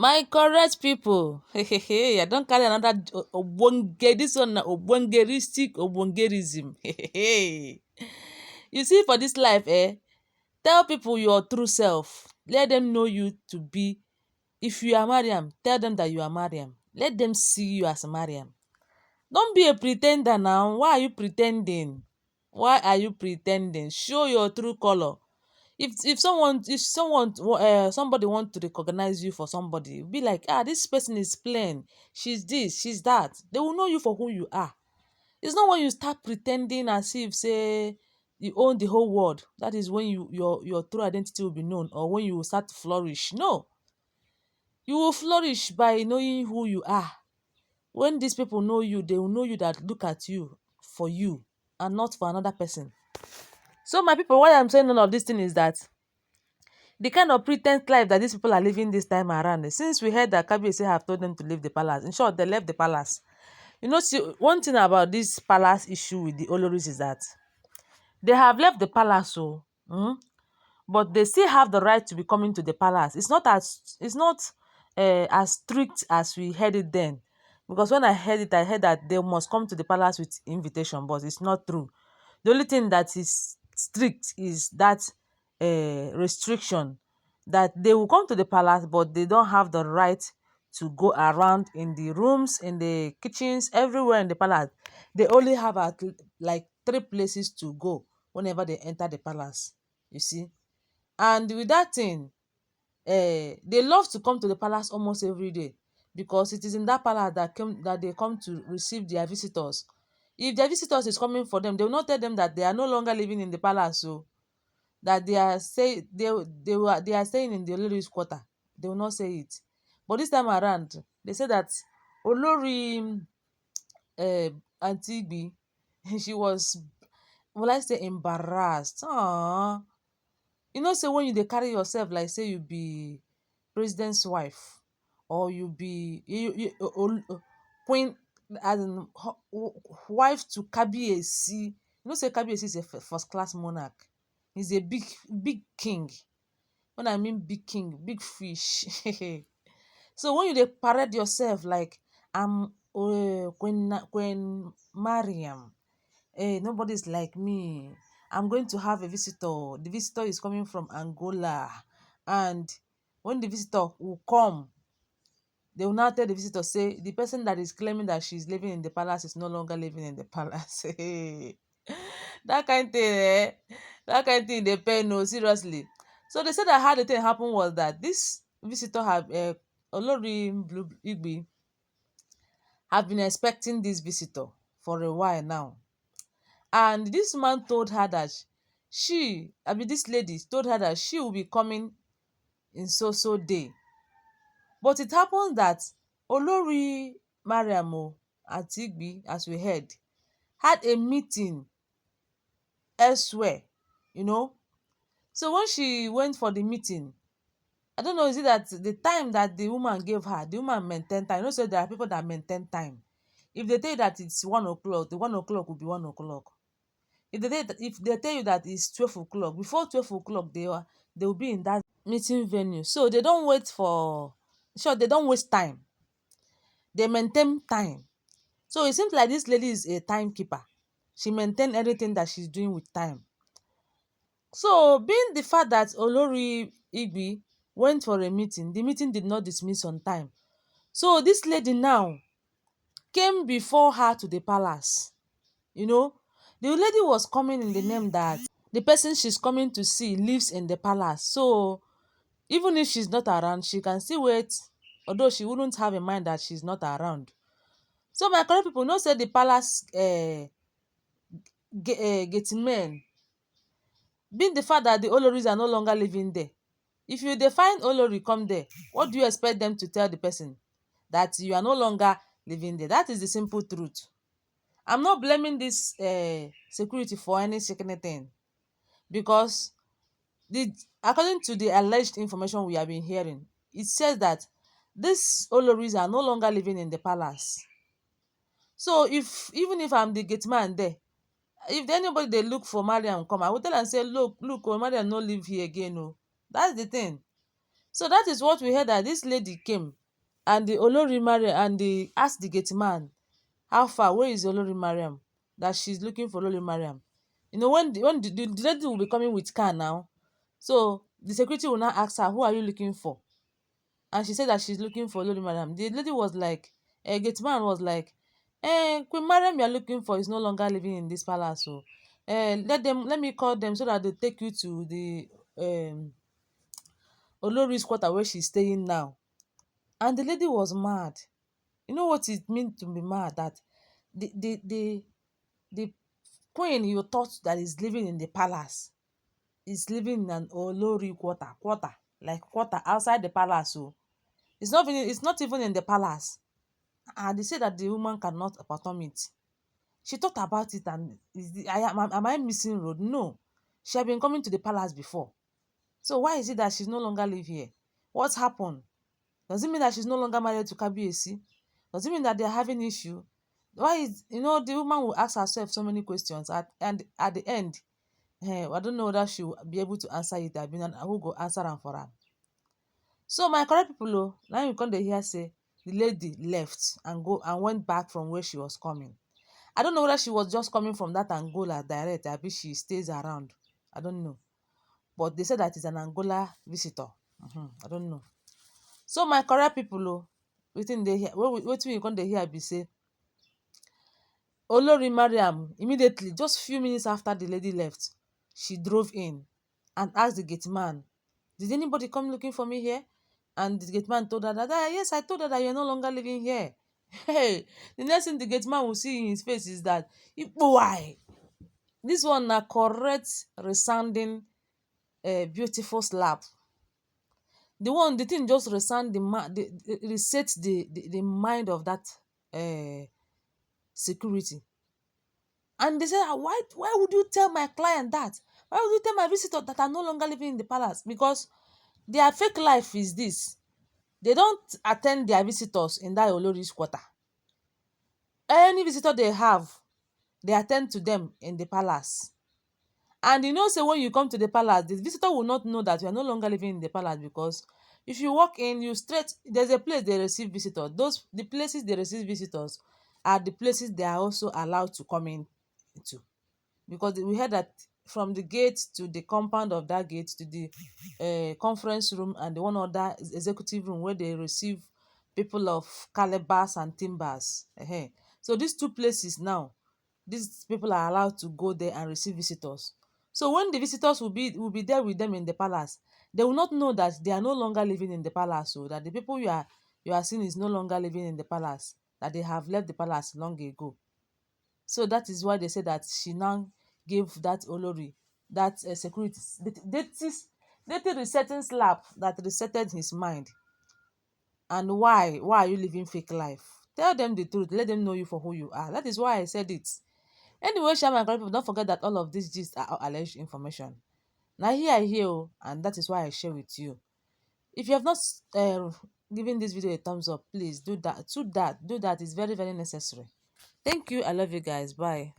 My correct people, I don't carry another ogbonge. This one na ogbongeristic ogbongerism. You see, for this life, tell people your true self. Let them know you to be. If you are Mariam, tell them that you are Mariam. Let them see you as Mariam. Don't be a pretender now. Why are you pretending? Why are you pretending? Show your true color. If somebody want to recognize you for somebody, be like, this person is plain, she's this, she's that. They will know you for who you are. It's not when you start pretending as if say you own the whole world, that is when your true identity will be known, or when you will start to flourish. No, you will flourish by knowing who you are. When these people know you, they will know you, that look at you for you and not for another person. So my people, why I'm saying none of this thing is that the kind of pretense life that these people are living this time around, since we heard that Kabiyesi have told them to leave the palace, in short, they left the palace. You know, see, one thing about this palace issue with the Oloris is that they have left the palace, but they still have the right to be coming to the palace. It's not as strict as we heard it then, because when I heard it, I heard that they must come to the palace with invitation, but it's not true. The only thing that is strict is that restriction, that they will come to the palace, but they don't have the right to go around in the rooms, in the kitchens, everywhere in the palace. They only have like 3 places to go whenever they enter the palace, you see. And with that thing, they love to come to the palace almost every day, because it is in that palace that they come to receive their visitors. If their visitors is coming for them, they will not tell them that they are no longer living in the palace, so that they are staying in the Olori's quarter. They will not say it. But this time around, they say that Olori Aunty Igbi, she was, will I say, embarrassed. You know, say when you dey carry yourself like say you be president's wife, or you be queen, as in wife to Kabiyesi. You know, say Kabiyesi is a first class monarch. He's a big king. When I mean big king, big fish. So when you dey parade yourself like, I'm Queen Mariam, nobody's like me, I'm going to have a visitor, the visitor is coming from Angola, and when the visitor will come, they will now tell the visitor, say the person that is claiming that she's living in the palace is no longer living in the palace. That kind thing, that kind thing dey pain, no, seriously. So they said that how the thing happened was that this visitor had Olori Igbi have been expecting this visitor for a while now. And this man told her that this lady told her that she will be coming in so day. But it happened that Olori Mariam Aunty Igbi, as we heard, had a meeting elsewhere, you know. So when she went for the meeting, I don't know, is it that the time that the woman gave her, the woman maintain time. You know, so there are people that maintain time. If they tell you that it's 1 o'clock, the 1 o'clock will be 1 o'clock. If they tell you that it's 12 o'clock, before 12 o'clock they will be in that meeting venue. So they don't wait for, sure, they don't waste time. They maintain time. So it seems like this lady is a timekeeper. She maintain everything that she's doing with time. So being the fact that Olori Igbi went for a meeting, the meeting did not dismiss on time. So this lady now came before her to the palace. You know, the lady was coming in the name that the person she's coming to see lives in the palace. So even if she's not around, she can still wait, although she wouldn't have in mind that she's not around. So my correct people know, say the palace gate men, being the fact that the Oloris are no longer living there. If you define Olori come there, what do you expect them to tell the person? That you are no longer living there. That is the simple truth. I'm not blaming this security for any second thing, because according to the alleged information we have been hearing, it says that these Oloris are no longer living in the palace. So even if I'm the gate man there, if anybody dey look for Mariam come, I will tell am say, look, Mariam no live here again. That's the thing. So that is what we heard, that this lady came and the Olori Mariam and the asked the gate man, how far, where is Olori Mariam, that she's looking for Olori Mariam. You know, when the lady will be coming with car now, so the security will now ask her, who are you looking for? And she said that she's looking for Olori Mariam. The lady was like, gate man was like, Queen Mariam you are looking for is no longer living in this palace, so let me call them so that they take you to the um Olori's quarter where she's staying now. And the lady was mad. You know what it means to be mad? That the queen you thought that is living in the palace is living in an Olori quarter, like quarter outside the palace. So it's not even in the palace. And they say that the woman cannot fathom it. She thought about it, and am I missing road? No. She had been coming to the palace before. So why is it that she's no longer live here? What's happened? Does it mean that she's no longer married to Kabiyesi? Does it mean that they're having issue? Why is, the woman will ask herself so many questions, and at the end, I don't know whether she will be able to answer it. I mean, who go answer am for her? So my correct people, now you come dey hear say the lady left and went back from where she was coming. I don't know whether she was just coming from that Angola direct, abi she stays around. I don't know. But they said that it's an Angola visitor. I don't know. So my correct people, wetin you come dey hear be say Olori Mariam immediately, just few minutes after the lady left, she drove in and asked the gate man, did anybody come looking for me here? And the gate man told her that, yes, I told her that you're no longer living here. Hey, the next thing the gate man will see in his face is that, why? This one na correct, resounding, beautiful slap. The thing just resound reset the mind of that security. And they said, why would you tell my client that? Why would you tell my visitor that I'm no longer living in the palace? Because their fake life is this. They don't attend their visitors in that Olori's quarter. Any visitor they have, they attend to them in the palace. And you know, say when you come to the palace, the visitor will not know that you are no longer living in the palace, because if you walk in, there's a place they receive visitors. The places they receive visitors are the places they are also allowed to come in to. Because we heard that from the gate to the compound of that gate to the conference room and the one other executive room where they receive people of calibers and timbers. So these two places now, these people are allowed to go there and receive visitors. So when the visitors will be there with them in the palace, they will not know that they are no longer living in the palace, so that the people you are seeing is no longer living in the palace, that they have left the palace long ago. So that is why they say that she now gave that Olori that security dirty resetting slap that resetted his mind. And why are you living fake life? Tell them the truth. Let them know you for who you are. That is why I said it. Anyway, Shama and people, don't forget that all of these gist are alleged information. Now here I hear, and that is why I share with you. If you have not given this video a thumbs up, please do that. Do that. It's very, very necessary. Thank you. I love you guys. Bye.